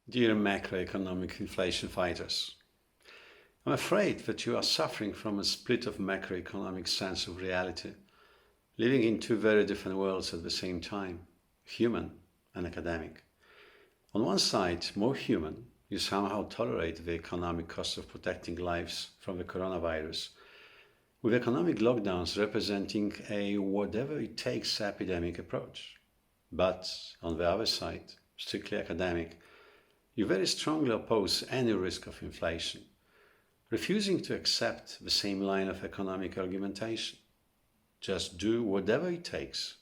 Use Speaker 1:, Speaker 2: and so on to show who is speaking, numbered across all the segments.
Speaker 1: Dear macroeconomic inflation fighters, I'm afraid that you are suffering from a split of macroeconomic sense of reality, living in two very different worlds at the same time, human and academic. On one side, more human, you somehow tolerate the economic cost of protecting lives from the coronavirus, with economic lockdowns representing a whatever it takes epidemic approach. But on the other side, strictly academic, you very strongly oppose any risk of inflation, refusing to accept the same line of economic argumentation. Just do whatever it takes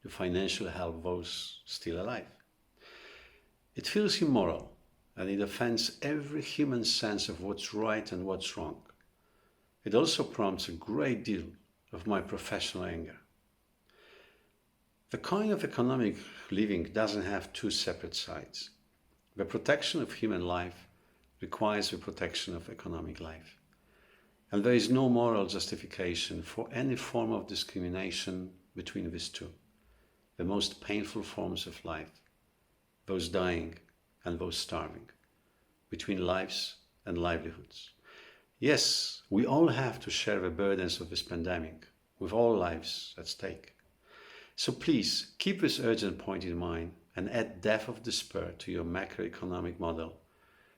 Speaker 1: to financially help those still alive. It feels immoral and it offends every human sense of what's right and what's wrong. It also prompts a great deal of my professional anger. The coin of economic living doesn't have two separate sides. The protection of human life requires the protection of economic life. And there is no moral justification for any form of discrimination between these two, the most painful forms of life, those dying and those starving, between lives and livelihoods. Yes, we all have to share the burdens of this pandemic, with all lives at stake. So please keep this urgent point in mind and add depth of despair to your macroeconomic model,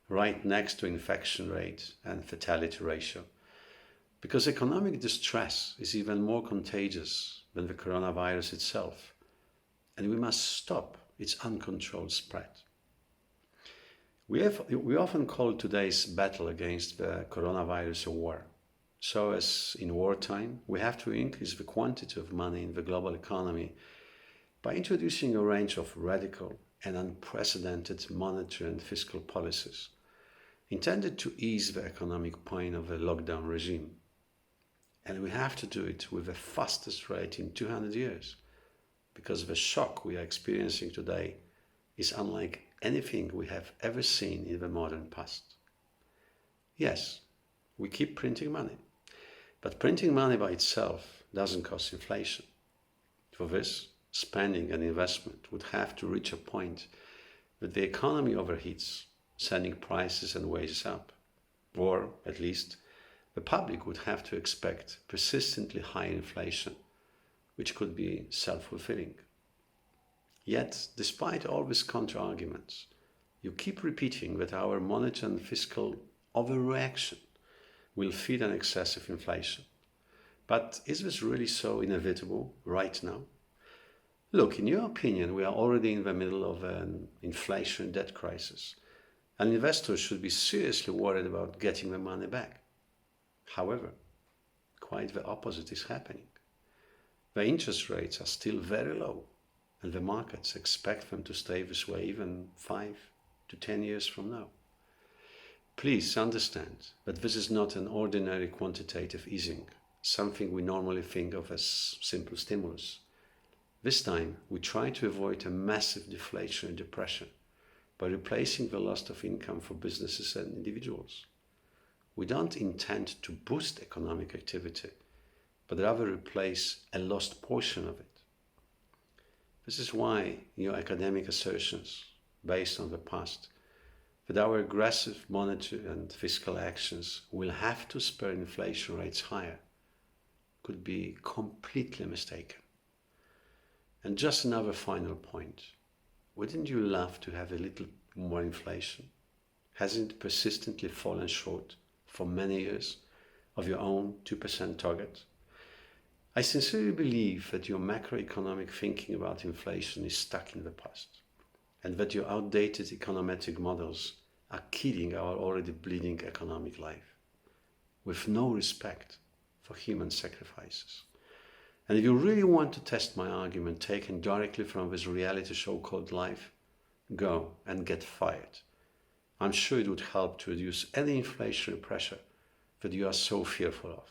Speaker 1: right next to infection rate and fatality ratio. Because economic distress is even more contagious than the coronavirus itself, and we must stop its uncontrolled spread. We often call today's battle against the coronavirus a war. So as in wartime, we have to increase the quantity of money in the global economy by introducing a range of radical and unprecedented monetary and fiscal policies intended to ease the economic pain of a lockdown regime. And we have to do it with the fastest rate in 200 years, because the shock we are experiencing today is unlike anything we have ever seen in the modern past. Yes, we keep printing money, but printing money by itself doesn't cause inflation. For this, spending and investment would have to reach a point that the economy overheats, sending prices and wages up. Or, at least, the public would have to expect persistently high inflation, which could be self-fulfilling. Yet, despite all these counter-arguments, you keep repeating that our monetary and fiscal overreaction will feed an excessive inflation. But is this really so inevitable right now? Look, in your opinion, we are already in the middle of an inflation debt crisis, and investors should be seriously worried about getting their money back. However, quite the opposite is happening. The interest rates are still very low, and the markets expect them to stay this way even 5 to 10 years from now. Please understand that this is not an ordinary quantitative easing, something we normally think of as simple stimulus. This time, we try to avoid a massive deflationary depression by replacing the loss of income for businesses and individuals. We don't intend to boost economic activity, but rather replace a lost portion of it. This is why your academic assertions, based on the past, that our aggressive monetary and fiscal actions will have to spur inflation rates higher, could be completely mistaken. And just another final point. Wouldn't you love to have a little more inflation? Hasn't it persistently fallen short for many years of your own 2% target? I sincerely believe that your macroeconomic thinking about inflation is stuck in the past, and that your outdated econometric models are killing our already bleeding economic life, with no respect for human sacrifices. And if you really want to test my argument taken directly from this reality show called life, go and get fired. I'm sure it would help to reduce any inflationary pressure that you are so fearful of.